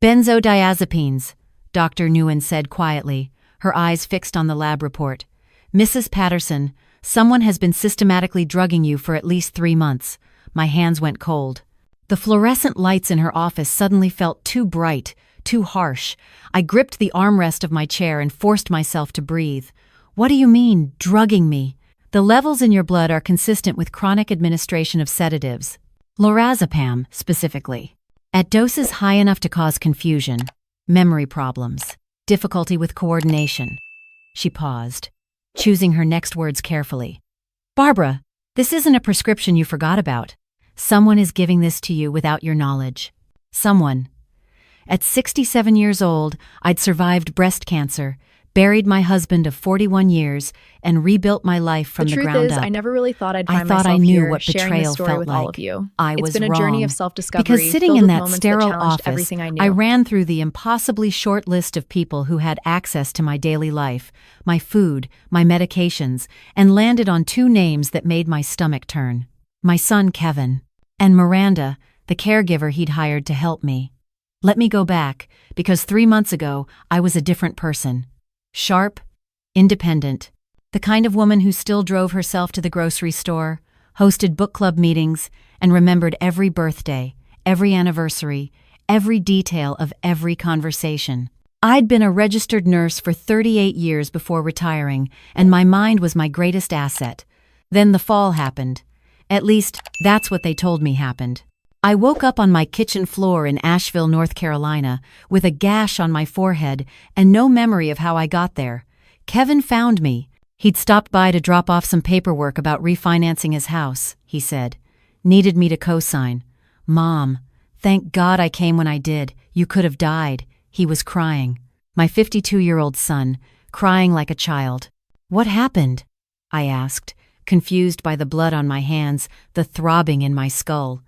Benzodiazepines, Dr. Nguyen said quietly, her eyes fixed on the lab report. Mrs. Patterson, someone has been systematically drugging you for at least 3 months. My hands went cold. The fluorescent lights in her office suddenly felt too bright, too harsh. I gripped the armrest of my chair and forced myself to breathe. What do you mean, drugging me? The levels in your blood are consistent with chronic administration of sedatives. Lorazepam, specifically. At doses high enough to cause confusion, memory problems, difficulty with coordination. She paused, choosing her next words carefully. Barbara, this isn't a prescription you forgot about. Someone is giving this to you without your knowledge. Someone. At 67 years old, I'd survived breast cancer, buried my husband of 41 years, and rebuilt my life from the ground up. The truth is, I never really thought I'd find myself I knew here what sharing betrayal this story felt with like. all of you. I was It's been a wrong. journey of self-discovery, Because sitting filled in with that moments sterile challenged office, everything I knew. I ran through the impossibly short list of people who had access to my daily life, my food, my medications, and landed on 2 names that made my stomach turn. My son Kevin, and Miranda, the caregiver he'd hired to help me. Let me go back, because 3 months ago, I was a different person. Sharp, independent, the kind of woman who still drove herself to the grocery store, hosted book club meetings, and remembered every birthday, every anniversary, every detail of every conversation. I'd been a registered nurse for 38 years before retiring, and my mind was my greatest asset. Then the fall happened. At least, that's what they told me happened. I woke up on my kitchen floor in Asheville, North Carolina, with a gash on my forehead and no memory of how I got there. Kevin found me. He'd stopped by to drop off some paperwork about refinancing his house, he said. Needed me to co-sign. Mom, thank God I came when I did. You could have died. He was crying. My 52-year-old son, crying like a child. What happened? I asked, confused by the blood on my hands, the throbbing in my skull.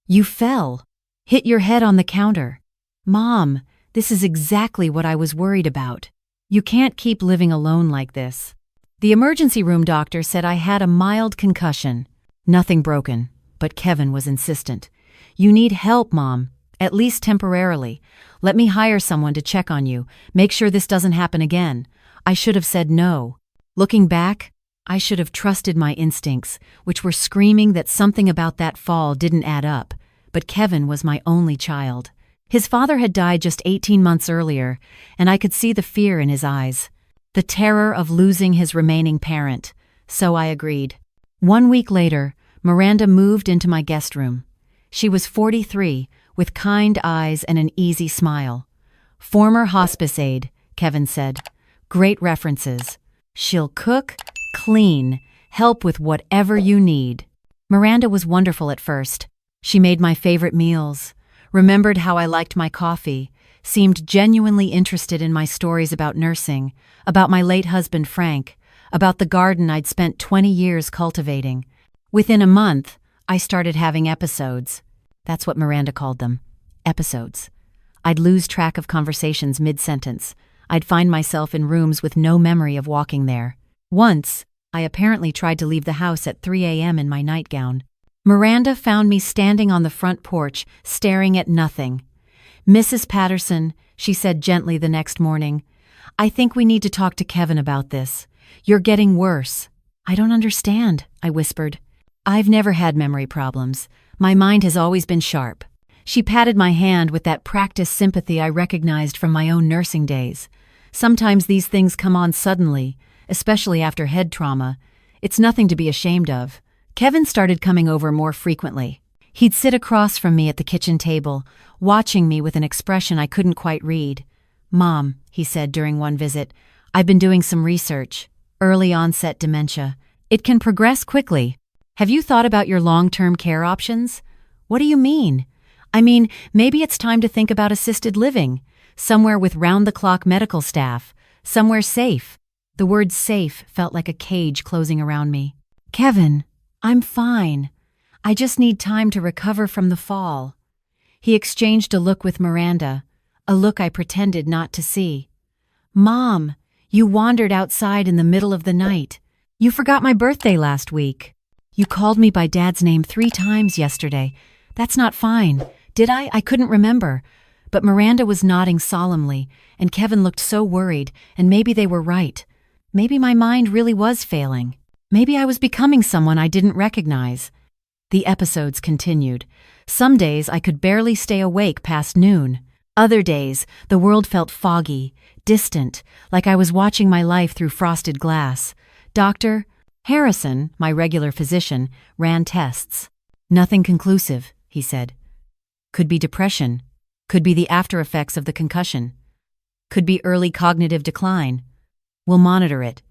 You fell. Hit your head on the counter. Mom, this is exactly what I was worried about. You can't keep living alone like this. The emergency room doctor said I had a mild concussion. Nothing broken, but Kevin was insistent. You need help, Mom, at least temporarily. Let me hire someone to check on you, make sure this doesn't happen again. I should have said no. Looking back, I should have trusted my instincts, which were screaming that something about that fall didn't add up. But Kevin was my only child. His father had died just 18 months earlier, and I could see the fear in his eyes. The terror of losing his remaining parent. So I agreed. 1 week later, Miranda moved into my guest room. She was 43, with kind eyes and an easy smile. Former hospice aide, Kevin said. Great references. She'll cook, clean, help with whatever you need. Miranda was wonderful at first. She made my favorite meals, remembered how I liked my coffee, seemed genuinely interested in my stories about nursing, about my late husband Frank, about the garden I'd spent 20 years cultivating. Within a month, I started having episodes. That's what Miranda called them, episodes. I'd lose track of conversations mid-sentence. I'd find myself in rooms with no memory of walking there. Once, I apparently tried to leave the house at 3 a.m. in my nightgown. Miranda found me standing on the front porch, staring at nothing. Mrs. Patterson, she said gently the next morning, I think we need to talk to Kevin about this. You're getting worse. I don't understand, I whispered. I've never had memory problems. My mind has always been sharp. She patted my hand with that practiced sympathy I recognized from my own nursing days. Sometimes these things come on suddenly, especially after head trauma. It's nothing to be ashamed of. Kevin started coming over more frequently. He'd sit across from me at the kitchen table, watching me with an expression I couldn't quite read. Mom, he said during one visit, I've been doing some research. Early onset dementia. It can progress quickly. Have you thought about your long-term care options? What do you mean? I mean, maybe it's time to think about assisted living, somewhere with round-the-clock medical staff, somewhere safe. The word safe felt like a cage closing around me. Kevin, I'm fine. I just need time to recover from the fall. He exchanged a look with Miranda, a look I pretended not to see. Mom, you wandered outside in the middle of the night. You forgot my birthday last week. You called me by Dad's name 3 times yesterday. That's not fine. Did I? I couldn't remember. But Miranda was nodding solemnly, and Kevin looked so worried, and maybe they were right. Maybe my mind really was failing. Maybe I was becoming someone I didn't recognize. The episodes continued. Some days I could barely stay awake past noon. Other days, the world felt foggy, distant, like I was watching my life through frosted glass. Dr. Harrison, my regular physician, ran tests. Nothing conclusive, he said. Could be depression. Could be the after effects of the concussion. Could be early cognitive decline. We'll monitor it.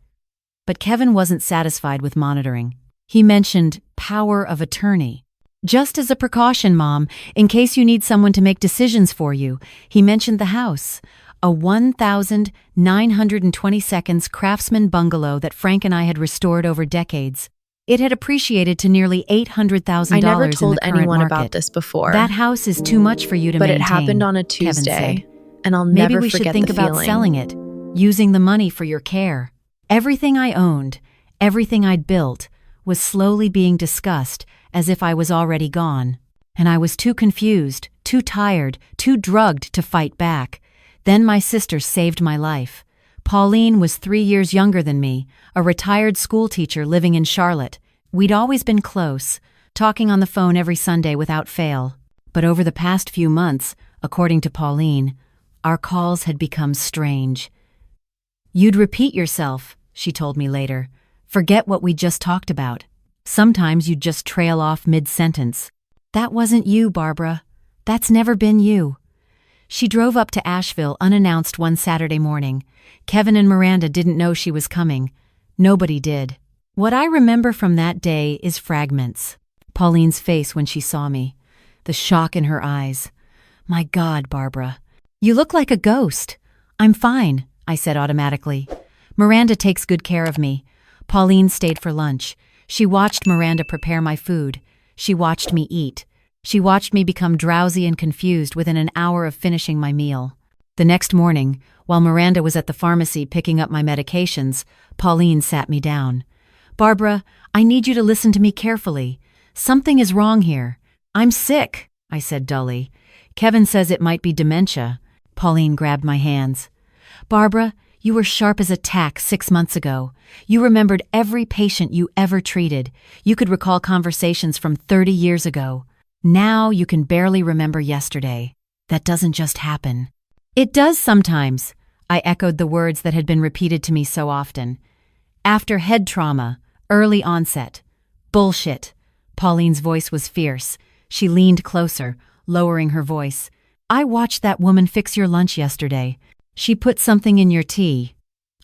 But Kevin wasn't satisfied with monitoring. He mentioned power of attorney. Just as a precaution, Mom, in case you need someone to make decisions for you, he mentioned the house, a 1,920 seconds craftsman bungalow that Frank and I had restored over decades. It had appreciated to nearly $800,000 I never in the told current anyone market. about this before. That house is too much for you to but maintain, it happened on a Kevin Tuesday, said. and I'll Maybe never we forget should think the about feeling. selling it, using the money for your care. Everything I owned, everything I'd built, was slowly being discussed as if I was already gone. And I was too confused, too tired, too drugged to fight back. Then my sister saved my life. Pauline was 3 years younger than me, a retired schoolteacher living in Charlotte. We'd always been close, talking on the phone every Sunday without fail. But over the past few months, according to Pauline, our calls had become strange. You'd repeat yourself, she told me later. Forget what we just talked about. Sometimes you'd just trail off mid-sentence. That wasn't you, Barbara. That's never been you. She drove up to Asheville unannounced one Saturday morning. Kevin and Miranda didn't know she was coming. Nobody did. What I remember from that day is fragments. Pauline's face when she saw me. The shock in her eyes. My God, Barbara. You look like a ghost. I'm fine, I said automatically. Miranda takes good care of me. Pauline stayed for lunch. She watched Miranda prepare my food. She watched me eat. She watched me become drowsy and confused within an hour of finishing my meal. The next morning, while Miranda was at the pharmacy picking up my medications, Pauline sat me down. Barbara, I need you to listen to me carefully. Something is wrong here. I'm sick, I said dully. Kevin says it might be dementia. Pauline grabbed my hands. Barbara, you were sharp as a tack 6 months ago. You remembered every patient you ever treated. You could recall conversations from 30 years ago. Now you can barely remember yesterday. That doesn't just happen. It does sometimes, I echoed the words that had been repeated to me so often. After head trauma, early onset. Bullshit. Pauline's voice was fierce. She leaned closer, lowering her voice. I watched that woman fix your lunch yesterday. She put something in your tea.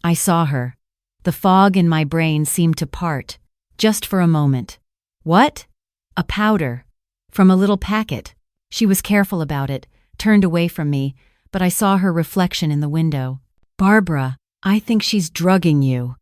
I saw her. The fog in my brain seemed to part, just for a moment. What? A powder. From a little packet. She was careful about it, turned away from me, but I saw her reflection in the window. Barbara, I think she's drugging you.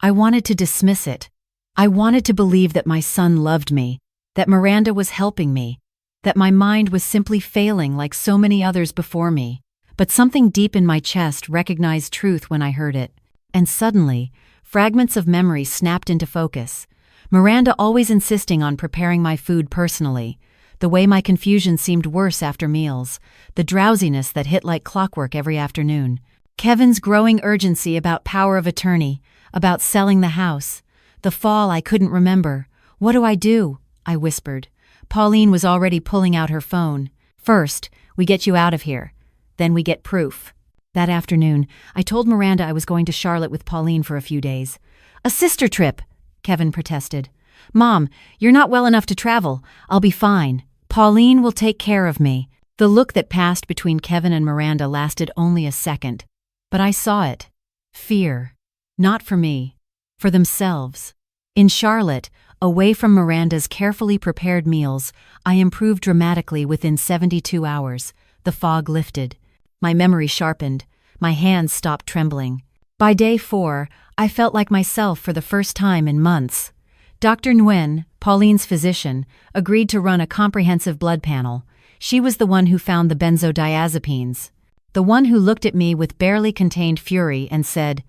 I wanted to dismiss it. I wanted to believe that my son loved me, that Miranda was helping me, that my mind was simply failing like so many others before me. But something deep in my chest recognized truth when I heard it. And suddenly, fragments of memory snapped into focus. Miranda always insisting on preparing my food personally. The way my confusion seemed worse after meals. The drowsiness that hit like clockwork every afternoon. Kevin's growing urgency about power of attorney, about selling the house. The fall I couldn't remember. What do I do? I whispered. Pauline was already pulling out her phone. First, we get you out of here. Then we get proof. That afternoon, I told Miranda I was going to Charlotte with Pauline for a few days. A sister trip, Kevin protested. Mom, you're not well enough to travel. I'll be fine. Pauline will take care of me. The look that passed between Kevin and Miranda lasted only a second. But I saw it. Fear. Not for me. For themselves. In Charlotte, away from Miranda's carefully prepared meals, I improved dramatically within 72 hours. The fog lifted. My memory sharpened. My hands stopped trembling. By day 4, I felt like myself for the first time in months. Dr. Nguyen, Pauline's physician, agreed to run a comprehensive blood panel. She was the one who found the benzodiazepines. The one who looked at me with barely contained fury and said,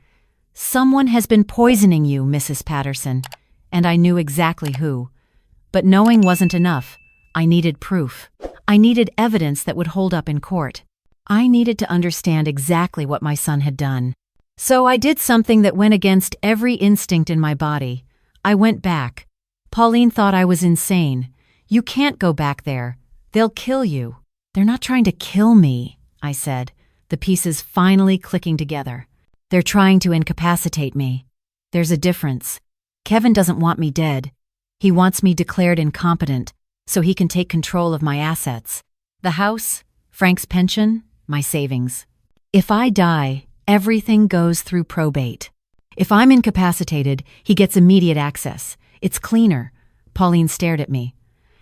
"Someone has been poisoning you, Mrs. Patterson." And I knew exactly who. But knowing wasn't enough. I needed proof. I needed evidence that would hold up in court. I needed to understand exactly what my son had done. So I did something that went against every instinct in my body. I went back. Pauline thought I was insane. "You can't go back there. They'll kill you." "They're not trying to kill me," I said, the pieces finally clicking together. "They're trying to incapacitate me. There's a difference. Kevin doesn't want me dead. He wants me declared incompetent so he can take control of my assets. The house, Frank's pension, my savings. If I die, everything goes through probate. If I'm incapacitated, he gets immediate access. It's cleaner." Pauline stared at me.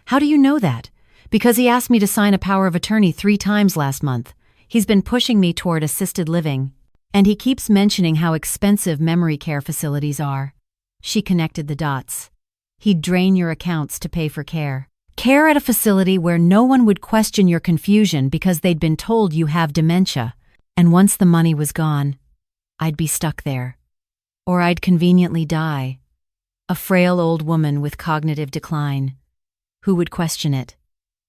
"How do you know that?" "Because he asked me to sign a power of attorney 3 times last month. He's been pushing me toward assisted living. And he keeps mentioning how expensive memory care facilities are." She connected the dots. "He'd drain your accounts to pay for care. Care at a facility where no one would question your confusion because they'd been told you have dementia. And once the money was gone, I'd be stuck there. Or I'd conveniently die. A frail old woman with cognitive decline. Who would question it?"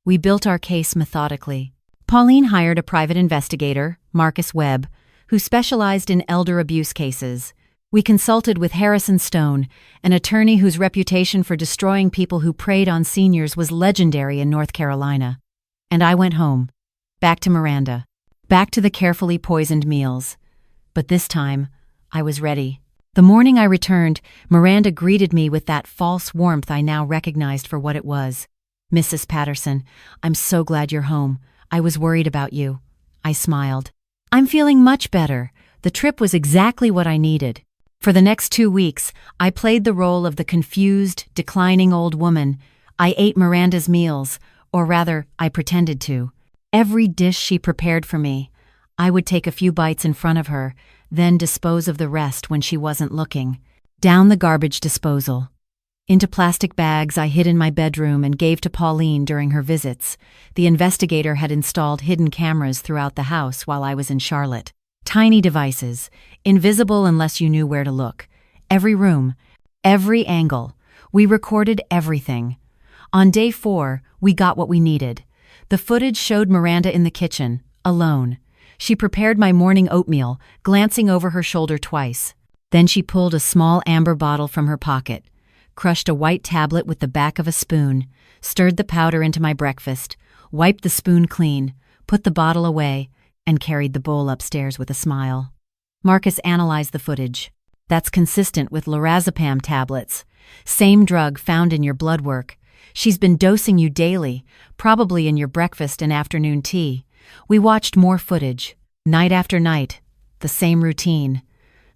We built our case methodically. Pauline hired a private investigator, Marcus Webb, who specialized in elder abuse cases. We consulted with Harrison Stone, an attorney whose reputation for destroying people who preyed on seniors was legendary in North Carolina. And I went home. Back to Miranda. Back to the carefully poisoned meals. But this time, I was ready. The morning I returned, Miranda greeted me with that false warmth I now recognized for what it was. "Mrs. Patterson, I'm so glad you're home. I was worried about you." I smiled. "I'm feeling much better. The trip was exactly what I needed." For the next 2 weeks, I played the role of the confused, declining old woman. I ate Miranda's meals, or rather, I pretended to. Every dish she prepared for me. I would take a few bites in front of her, then dispose of the rest when she wasn't looking. Down the garbage disposal. Into plastic bags I hid in my bedroom and gave to Pauline during her visits. The investigator had installed hidden cameras throughout the house while I was in Charlotte. Tiny devices, invisible unless you knew where to look. Every room, every angle. We recorded everything. On day 4, we got what we needed. The footage showed Miranda in the kitchen, alone. She prepared my morning oatmeal, glancing over her shoulder twice. Then she pulled a small amber bottle from her pocket, crushed a white tablet with the back of a spoon, stirred the powder into my breakfast, wiped the spoon clean, put the bottle away, and carried the bowl upstairs with a smile. Marcus analyzed the footage. "That's consistent with lorazepam tablets. Same drug found in your blood work. She's been dosing you daily, probably in your breakfast and afternoon tea." We watched more footage, night after night, the same routine.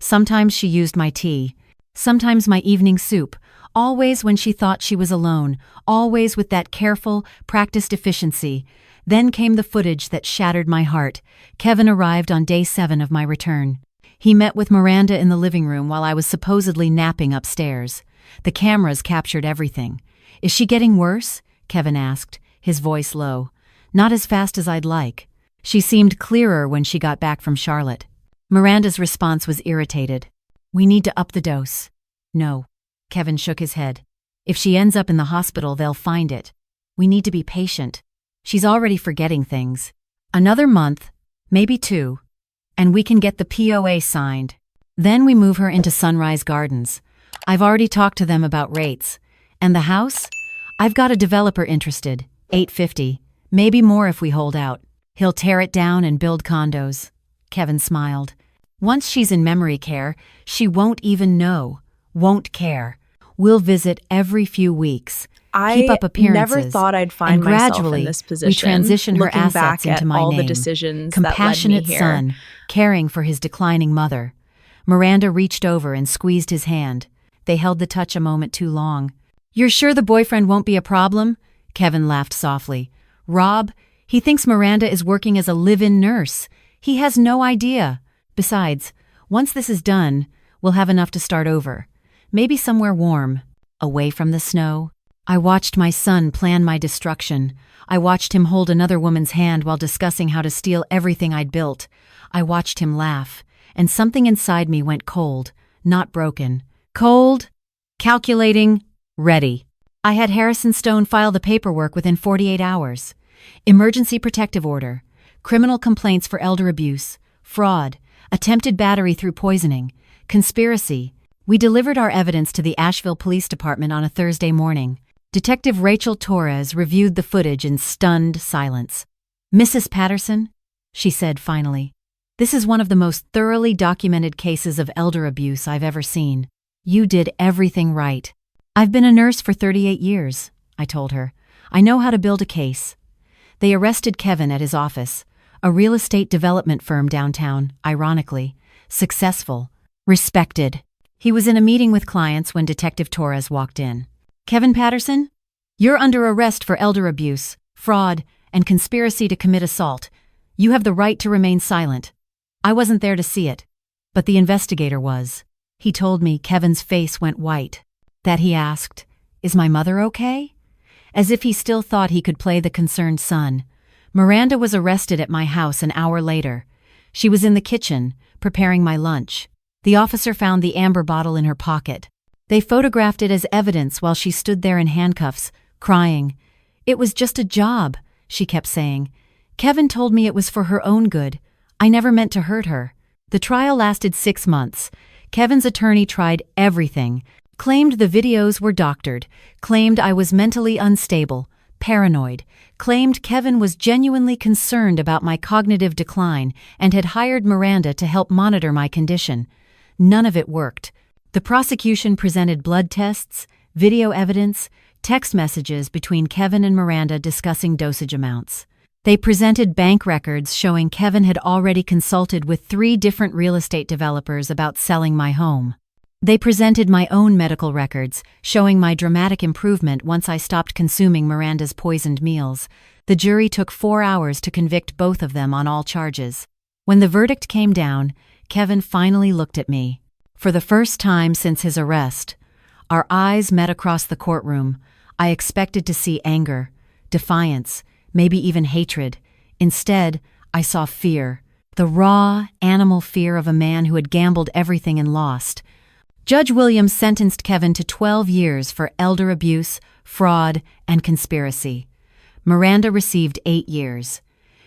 Sometimes she used my tea, sometimes my evening soup, always when she thought she was alone, always with that careful, practiced efficiency. Then came the footage that shattered my heart. Kevin arrived on day 7 of my return. He met with Miranda in the living room while I was supposedly napping upstairs. The cameras captured everything. "Is she getting worse?" Kevin asked, his voice low. "Not as fast as I'd like." She seemed clearer when she got back from Charlotte. Miranda's response was irritated. "We need to up the dose." "No." Kevin shook his head. "If she ends up in the hospital, they'll find it. We need to be patient. She's already forgetting things. Another month, maybe 2, and we can get the POA signed. Then we move her into Sunrise Gardens. I've already talked to them about rates. And the house? I've got a developer interested, $850, maybe more if we hold out. He'll tear it down and build condos." Kevin smiled. "Once she's in memory care, she won't even know, won't care. We'll visit every few weeks. Keep up appearances. I never thought I'd find myself in this position. We transition her assets back into at my all name. the decisions Compassionate that led me here. son, caring for his declining mother. Miranda reached over and squeezed his hand. They held the touch a moment too long. "You're sure the boyfriend won't be a problem?" Kevin laughed softly. "Rob, he thinks Miranda is working as a live-in nurse. He has no idea. Besides, once this is done, we'll have enough to start over. Maybe somewhere warm, away from the snow." I watched my son plan my destruction. I watched him hold another woman's hand while discussing how to steal everything I'd built. I watched him laugh, and something inside me went cold, not broken. Cold, calculating, ready. I had Harrison Stone file the paperwork within 48 hours. Emergency protective order. criminal complaints for elder abuse, fraud, attempted battery through poisoning, conspiracy. We delivered our evidence to the Asheville Police Department on a Thursday morning. Detective Rachel Torres reviewed the footage in stunned silence. "Mrs. Patterson," she said finally, "this is one of the most thoroughly documented cases of elder abuse I've ever seen. You did everything right." "I've been a nurse for 38 years, I told her. "I know how to build a case." They arrested Kevin at his office, a real estate development firm downtown, ironically. Successful. Respected. He was in a meeting with clients when Detective Torres walked in. "Kevin Patterson, you're under arrest for elder abuse, fraud, and conspiracy to commit assault. You have the right to remain silent." I wasn't there to see it, but the investigator was. He told me Kevin's face went white. That he asked, "Is my mother okay?" As if he still thought he could play the concerned son. Miranda was arrested at my house an hour later. She was in the kitchen, preparing my lunch. The officer found the amber bottle in her pocket. They photographed it as evidence while she stood there in handcuffs, crying. "It was just a job," she kept saying. "Kevin told me it was for her own good. I never meant to hurt her." The trial lasted 6 months. Kevin's attorney tried everything, claimed the videos were doctored, claimed I was mentally unstable, paranoid, claimed Kevin was genuinely concerned about my cognitive decline and had hired Miranda to help monitor my condition. None of it worked. The prosecution presented blood tests, video evidence, text messages between Kevin and Miranda discussing dosage amounts. They presented bank records showing Kevin had already consulted with 3 different real estate developers about selling my home. They presented my own medical records, showing my dramatic improvement once I stopped consuming Miranda's poisoned meals. The jury took 4 hours to convict both of them on all charges. When the verdict came down, Kevin finally looked at me. For the first time since his arrest, our eyes met across the courtroom. I expected to see anger, defiance, maybe even hatred. Instead, I saw fear. The raw, animal fear of a man who had gambled everything and lost. Judge Williams sentenced Kevin to 12 years for elder abuse, fraud, and conspiracy. Miranda received 8 years.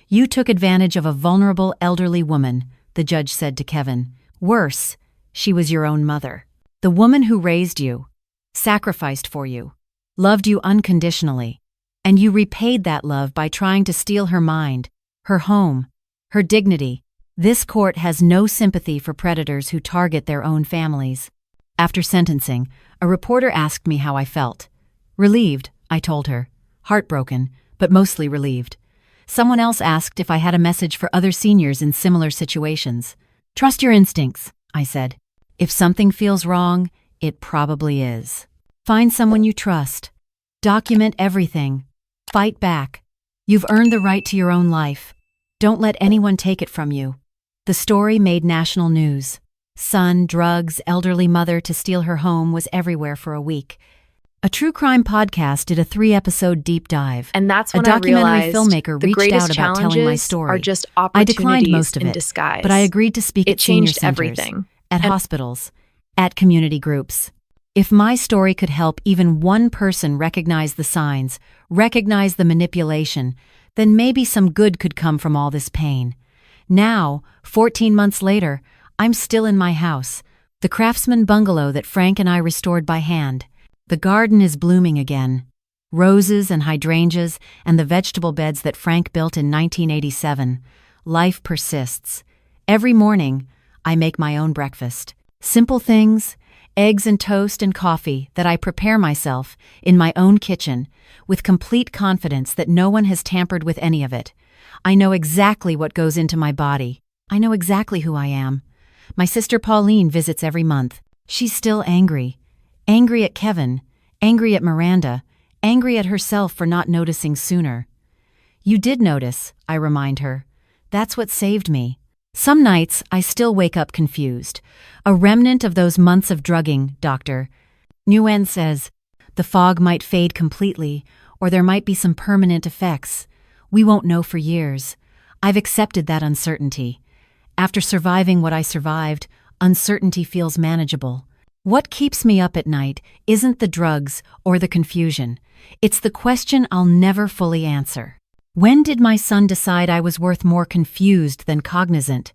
"You took advantage of a vulnerable elderly woman," the judge said to Kevin. "Worse, she was your own mother. The woman who raised you, sacrificed for you, loved you unconditionally, and you repaid that love by trying to steal her mind, her home, her dignity. This court has no sympathy for predators who target their own families." After sentencing, a reporter asked me how I felt. "Relieved," I told her. "Heartbroken, but mostly relieved." Someone else asked if I had a message for other seniors in similar situations. "Trust your instincts," I said. "If something feels wrong, it probably is. Find someone you trust. Document everything. Fight back. You've earned the right to your own life. Don't let anyone take it from you." The story made national news. Son, drugs, elderly mother to steal her home was everywhere for a week. A true crime podcast did a 3-episode deep dive. And that's when a documentary I realized filmmaker the reached greatest out about telling my story. are just I opportunities declined most of in it, disguise. but I agreed to speak It at senior changed centers, everything. at hospitals, at community groups. If my story could help even one person recognize the signs, recognize the manipulation, then maybe some good could come from all this pain. Now, 14 months later, I'm still in my house, the craftsman bungalow that Frank and I restored by hand. The garden is blooming again. Roses and hydrangeas and the vegetable beds that Frank built in 1987. Life persists. Every morning, I make my own breakfast. Simple things, eggs and toast and coffee that I prepare myself in my own kitchen with complete confidence that no one has tampered with any of it. I know exactly what goes into my body. I know exactly who I am. My sister Pauline visits every month. She's still angry. Angry at Kevin, angry at Miranda, angry at herself for not noticing sooner. "You did notice," I remind her. "That's what saved me." Some nights, I still wake up confused. A remnant of those months of drugging, doctor. Nguyen says, the fog might fade completely, or there might be some permanent effects. We won't know for years. I've accepted that uncertainty. After surviving what I survived, uncertainty feels manageable. What keeps me up at night isn't the drugs or the confusion. It's the question I'll never fully answer. When did my son decide I was worth more confused than cognizant?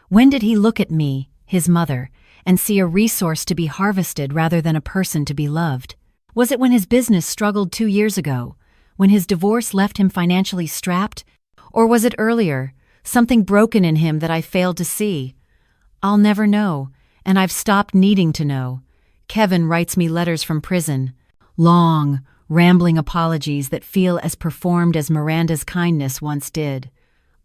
When did he look at me, his mother, and see a resource to be harvested rather than a person to be loved? Was it when his business struggled 2 years ago? When his divorce left him financially strapped? Or was it earlier, something broken in him that I failed to see? I'll never know, and I've stopped needing to know. Kevin writes me letters from prison. Long, rambling apologies that feel as performed as Miranda's kindness once did.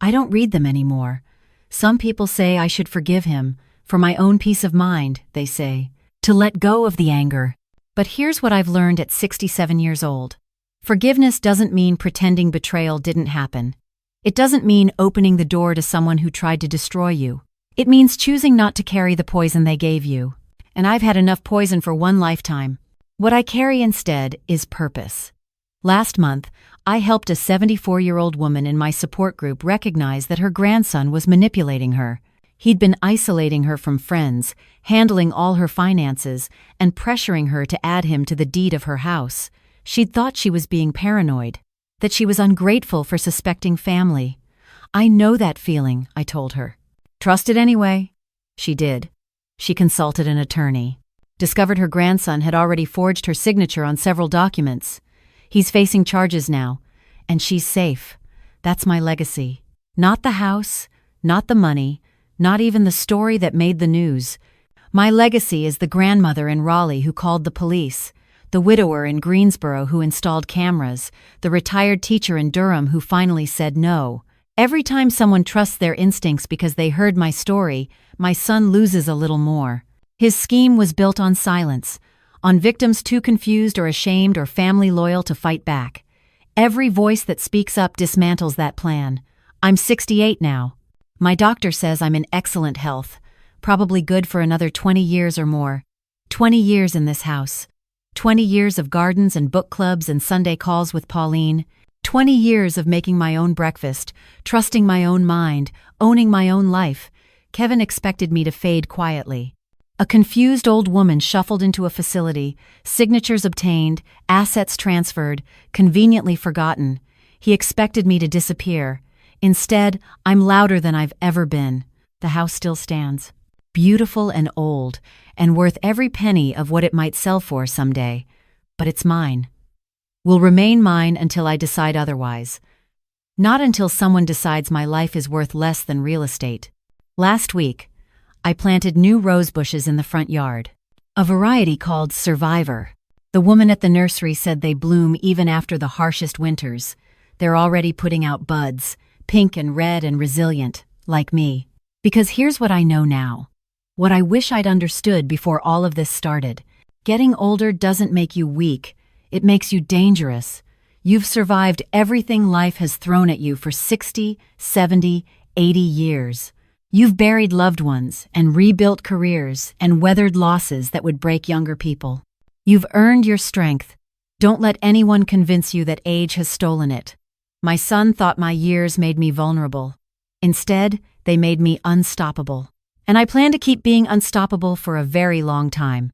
I don't read them anymore. Some people say I should forgive him, for my own peace of mind, they say, to let go of the anger. But here's what I've learned at 67 years old. Forgiveness doesn't mean pretending betrayal didn't happen. It doesn't mean opening the door to someone who tried to destroy you. It means choosing not to carry the poison they gave you. And I've had enough poison for one lifetime. What I carry instead is purpose. Last month, I helped a 74-year-old woman in my support group recognize that her grandson was manipulating her. He'd been isolating her from friends, handling all her finances, and pressuring her to add him to the deed of her house. She'd thought she was being paranoid, that she was ungrateful for suspecting family. I know that feeling, I told her. Trust it anyway. She did. She consulted an attorney. Discovered her grandson had already forged her signature on several documents. He's facing charges now, and she's safe. That's my legacy. Not the house, not the money, not even the story that made the news. My legacy is the grandmother in Raleigh who called the police, the widower in Greensboro who installed cameras, the retired teacher in Durham who finally said no. Every time someone trusts their instincts because they heard my story, my son loses a little more. His scheme was built on silence, on victims too confused or ashamed or family loyal to fight back. Every voice that speaks up dismantles that plan. I'm 68 now. My doctor says I'm in excellent health, probably good for another 20 years or more. 20 years in this house. 20 years of gardens and book clubs and Sunday calls with Pauline. 20 years of making my own breakfast, trusting my own mind, owning my own life. Kevin expected me to fade quietly. A confused old woman shuffled into a facility, signatures obtained, assets transferred, conveniently forgotten. He expected me to disappear. Instead, I'm louder than I've ever been. The house still stands. Beautiful and old, and worth every penny of what it might sell for someday. But it's mine. Will remain mine until I decide otherwise. Not until someone decides my life is worth less than real estate. Last week, I planted new rose bushes in the front yard. A variety called Survivor. The woman at the nursery said they bloom even after the harshest winters. They're already putting out buds, pink and red and resilient, like me. Because here's what I know now. What I wish I'd understood before all of this started. Getting older doesn't make you weak. It makes you dangerous. You've survived everything life has thrown at you for 60, 70, 80 years. You've buried loved ones and rebuilt careers and weathered losses that would break younger people. You've earned your strength. Don't let anyone convince you that age has stolen it. My son thought my years made me vulnerable. Instead, they made me unstoppable. And I plan to keep being unstoppable for a very long time.